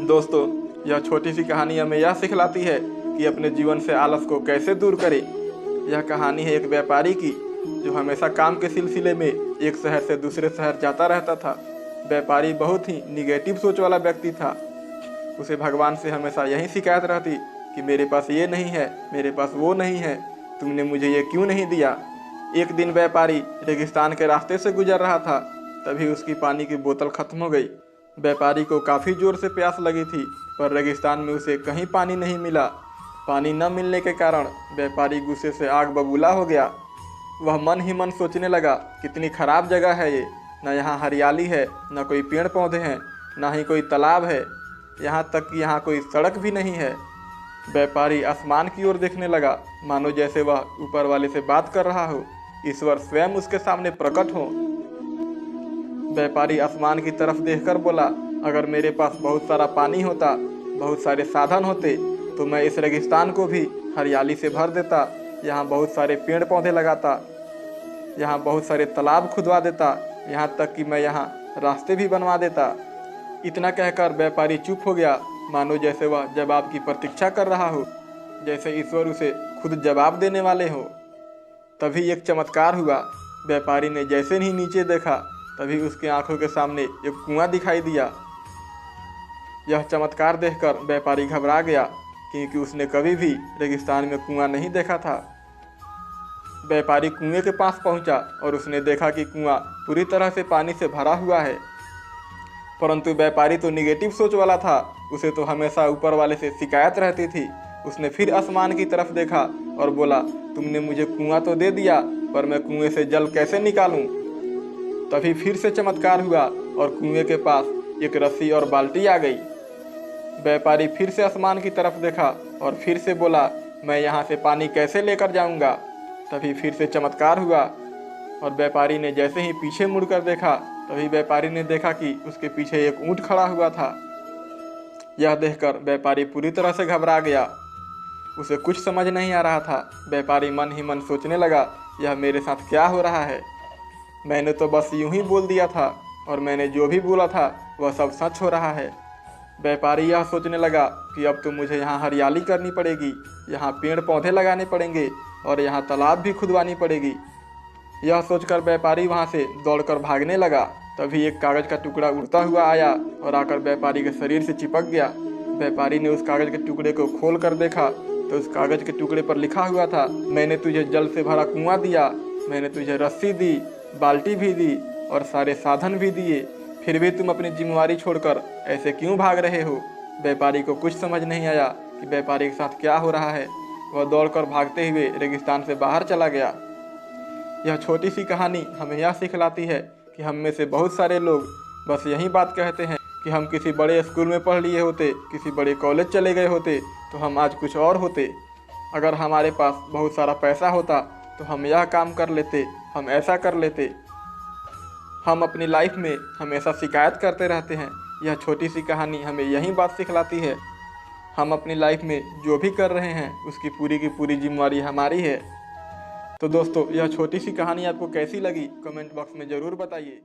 दोस्तों, यह छोटी सी कहानी हमें यह सिखलाती है कि अपने जीवन से आलस को कैसे दूर करें। यह कहानी है एक व्यापारी की जो हमेशा काम के सिलसिले में एक शहर से दूसरे शहर जाता रहता था। व्यापारी बहुत ही निगेटिव सोच वाला व्यक्ति था। उसे भगवान से हमेशा यही शिकायत रहती कि मेरे पास ये नहीं है, मेरे पास वो नहीं है, तुमने मुझे ये क्यों नहीं दिया। एक दिन व्यापारी रेगिस्तान के रास्ते से गुजर रहा था, तभी उसकी पानी की बोतल खत्म हो गई। व्यापारी को काफ़ी ज़ोर से प्यास लगी थी, पर रेगिस्तान में उसे कहीं पानी नहीं मिला। पानी न मिलने के कारण व्यापारी गुस्से से आग बबूला हो गया। वह मन ही मन सोचने लगा, कितनी खराब जगह है ये, न यहाँ हरियाली है, न कोई पेड़ पौधे हैं, न ही कोई तालाब है, यहाँ तक कि यहाँ कोई सड़क भी नहीं है। व्यापारी आसमान की ओर देखने लगा, मानो जैसे वह ऊपर वाले से बात कर रहा हो, ईश्वर स्वयं उसके सामने प्रकट हो। व्यापारी आसमान की तरफ देखकर बोला, अगर मेरे पास बहुत सारा पानी होता, बहुत सारे साधन होते, तो मैं इस रेगिस्तान को भी हरियाली से भर देता, यहाँ बहुत सारे पेड़ पौधे लगाता, यहाँ बहुत सारे तालाब खुदवा देता, यहाँ तक कि मैं यहाँ रास्ते भी बनवा देता। इतना कहकर व्यापारी चुप हो गया, मानो जैसे वह जवाब की प्रतीक्षा कर रहा हो, जैसे ईश्वर उसे खुद जवाब देने वाले हो। तभी एक चमत्कार हुआ। व्यापारी ने जैसे ही नीचे देखा, तभी उसकी आंखों के सामने एक कुआं दिखाई दिया। यह चमत्कार देखकर व्यापारी घबरा गया, क्योंकि उसने कभी भी रेगिस्तान में कुआं नहीं देखा था। व्यापारी कुएं के पास पहुंचा और उसने देखा कि कुआं पूरी तरह से पानी से भरा हुआ है। परंतु व्यापारी तो निगेटिव सोच वाला था, उसे तो हमेशा ऊपर वाले से शिकायत रहती थी। उसने फिर आसमान की तरफ देखा और बोला, तुमने मुझे कुआं तो दे दिया, पर मैं कुएं से जल कैसे निकालूं। तभी फिर से चमत्कार हुआ और कुएं के पास एक रस्सी और बाल्टी आ गई। व्यापारी फिर से आसमान की तरफ देखा और फिर से बोला, मैं यहाँ से पानी कैसे लेकर जाऊँगा। तभी फिर से चमत्कार हुआ और व्यापारी ने जैसे ही पीछे मुड़कर देखा, तभी व्यापारी ने देखा कि उसके पीछे एक ऊँट खड़ा हुआ था। यह देखकर व्यापारी पूरी तरह से घबरा गया। उसे कुछ समझ नहीं आ रहा था। व्यापारी मन ही मन सोचने लगा, यह मेरे साथ क्या हो रहा है। मैंने तो बस यूं ही बोल दिया था और मैंने जो भी बोला था वह सब सच हो रहा है। व्यापारी यह सोचने लगा कि अब तो मुझे यहाँ हरियाली करनी पड़ेगी, यहाँ पेड़ पौधे लगाने पड़ेंगे और यहाँ तालाब भी खुदवानी पड़ेगी। यह सोचकर व्यापारी वहाँ से दौड़कर भागने लगा। तभी एक कागज़ का टुकड़ा उड़ता हुआ आया और आकर व्यापारी के शरीर से चिपक गया। व्यापारी ने उस कागज़ के टुकड़े को खोल कर देखा तो उस कागज़ के टुकड़े पर लिखा हुआ था, मैंने तुझे जल से भरा कुआं दिया, मैंने तुझे रस्सी दी, बाल्टी भी दी और सारे साधन भी दिए, फिर भी तुम अपनी जिम्मेवारी छोड़कर ऐसे क्यों भाग रहे हो। व्यापारी को कुछ समझ नहीं आया कि व्यापारी के साथ क्या हो रहा है। वह दौड़कर भागते हुए रेगिस्तान से बाहर चला गया। यह छोटी सी कहानी हमें यह सिखलाती है कि हम में से बहुत सारे लोग बस यही बात कहते हैं कि हम किसी बड़े स्कूल में पढ़ लिए होते, किसी बड़े कॉलेज चले गए होते, तो हम आज कुछ और होते। अगर हमारे पास बहुत सारा पैसा होता तो हम यह काम कर लेते, हम ऐसा कर लेते। हम अपनी लाइफ में हमेशा शिकायत करते रहते हैं। यह छोटी सी कहानी हमें यही बात सिखलाती है, हम अपनी लाइफ में जो भी कर रहे हैं उसकी पूरी की पूरी जिम्मेवारी हमारी है। तो दोस्तों, यह छोटी सी कहानी आपको कैसी लगी कमेंट बॉक्स में ज़रूर बताइए।